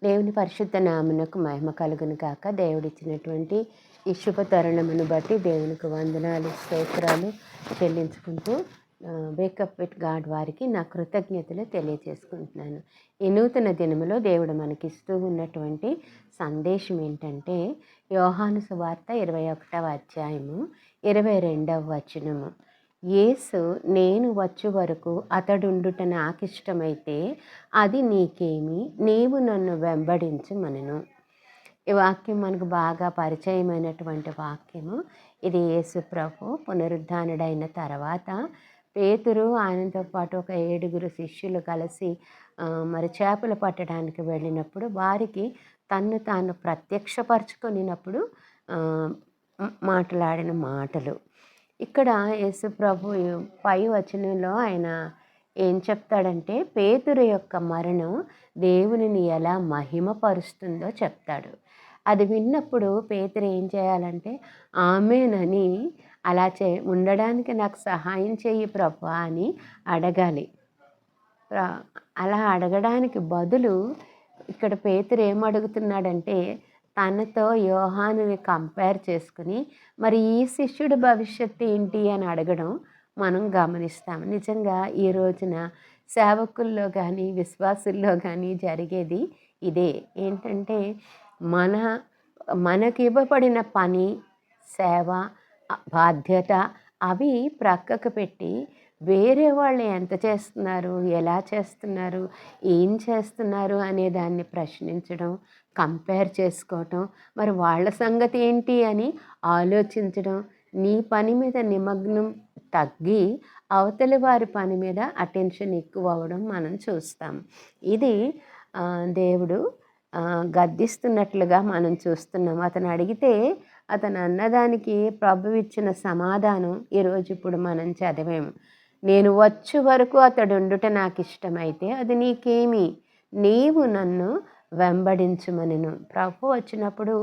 దేవుని పరిశుద్ధ నామమునకు మహిమ కలుగును గాక. దేవుడిచ్చినటువంటి ఈ శుభ తరుణమును బట్టి దేవునికి వందనాలు, స్తోత్రాలు చెల్లించుకుంటూ వేకప్ విత్ గాడ్ వారికి నా కృతజ్ఞతలు తెలియజేసుకుంటున్నాను. ఈ నూతన దినములో దేవుడు మనకిస్తూ ఉన్నటువంటి సందేశం ఏంటంటే, యోహాను సువార్త 21వ అధ్యాయము 22వ వచనము. యేసు, నేను వచ్చు వరకు అతడుండుట నాకిష్టమైతే అది నీకేమి, నీవు నన్ను వెంబడించమనెను. ఈ వాక్యం మనకు బాగా పరిచయమైనటువంటి వాక్యము. ఇది యేసు ప్రభు పునరుద్ధానుడైన తర్వాత పేతురు ఆయనతో పాటు ఒక 7 శిష్యులు కలిసి మరి చేపలు పట్టడానికి వెళ్ళినప్పుడు వారికి తన్ను తాను ప్రత్యక్షపరచుకొనినప్పుడు మాట్లాడిన మాటలు. ఇక్కడ యేసు ప్రభు పై వచనంలో ఆయన ఏం చెప్తాడంటే, పేతురు యొక్క మరణం దేవునిని ఎలా మహిమపరుస్తుందో చెప్తాడు. అది విన్నప్పుడు పేతురు ఏం చేయాలంటే, ఆమేనని అలా ఉండడానికి నాకు సహాయం చెయ్యి ప్రభువా అని అడగాలి. అలా అడగడానికి బదులు ఇక్కడ పేతురు ఏమడుగుతున్నాడంటే, తనతో యోహానుని కంపేర్ చేసుకుని మరి ఈ శిష్యుడి భవిష్యత్తు ఏంటి అని అడగడం మనం గమనిస్తాం. నిజంగా ఈ రోజున సేవకుల్లో కానీ విశ్వాసుల్లో కానీ జరిగేది ఇదే. ఏంటంటే మనకి ఇవ్వబడిన పని, సేవ, బాధ్యత అవి ప్రక్కకు పెట్టి వేరే వాళ్ళు ఎంత చేస్తున్నారు, ఎలా చేస్తున్నారు, ఏం చేస్తున్నారు అనే దాన్ని ప్రశ్నించడం, కంపేర్ చేసుకోవటం, మరి వాళ్ళ సంగతి ఏంటి అని ఆలోచించడం, నీ పని మీద నిమగ్నం తగ్గి అవతలి వారి పని మీద అటెన్షన్ ఎక్కువ అవ్వడం మనం చూస్తాం. ఇది దేవుడు గద్దిస్తున్నట్లుగా మనం చూస్తున్నాం. అతను అడిగితే అతను అన్నదానికి ప్రభువు ఇచ్చిన సమాధానం ఈరోజు ఇప్పుడు మనం చదివాము. నేను వచ్చు వరకు అతడుండుట నాకు ఇష్టమైతే అది నీకేమి, నీవు నన్ను వెంబడించుమనెను. ప్రభు వచ్చినప్పుడు,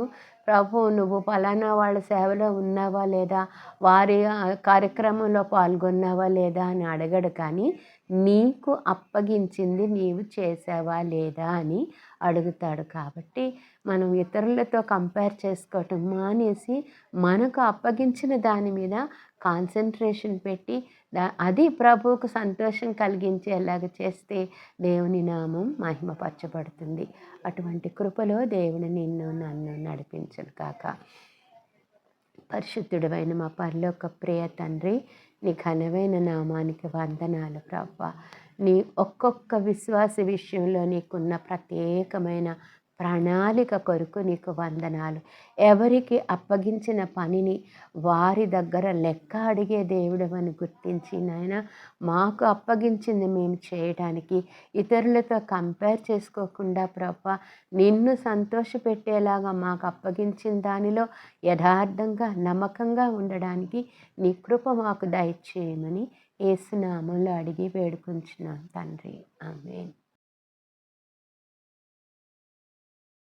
ప్రభు నువ్వు పలానా వాళ్ళ సేవలో ఉన్నావా లేదా, వారి కార్యక్రమంలో పాల్గొన్నావా లేదా అని అడగడు, కానీ నీకు అప్పగించింది నీవు చేసావా లేదా అని అడుగుతాడు. కాబట్టి మనం ఇతరులతో కంపేర్ చేసుకోవటం మానేసి మనకు అప్పగించిన దాని మీద కాన్సన్ట్రేషన్ పెట్టి అది ప్రభువుకు సంతోషం కలిగించేలాగా చేస్తే దేవుని నామం మహిమపరచబడుతుంది. అటువంటి కృపలో దేవుని నిన్ను నన్ను నడిపించును కాక. పరిశుద్ధుడైన మా పరలోక ప్రియ తండ్రి, నీ ఘనమైన నామానికి వందనాలు ప్రభువా. నీ ఒక్కొక్క విశ్వాస విషయంలో నీకున్న ప్రత్యేకమైన ప్రణాళిక కొరకు నీకు వందనాలు. ఎవరికి అప్పగించిన పనిని వారి దగ్గర లెక్క అడిగే దేవుడు అని గుర్తించి నాయన, మాకు అప్పగించింది మేము చేయడానికి ఇతరులతో కంపేర్ చేసుకోకుండా ప్రభువా, నిన్ను సంతోషపెట్టేలాగా మాకు అప్పగించిన దానిలో యథార్థంగా నమ్మకంగా ఉండడానికి నీ కృప మాకు దయచేయమని యేసు నామములో అడిగి వేడుకుంటున్నాం తండ్రి. ఆమేన్.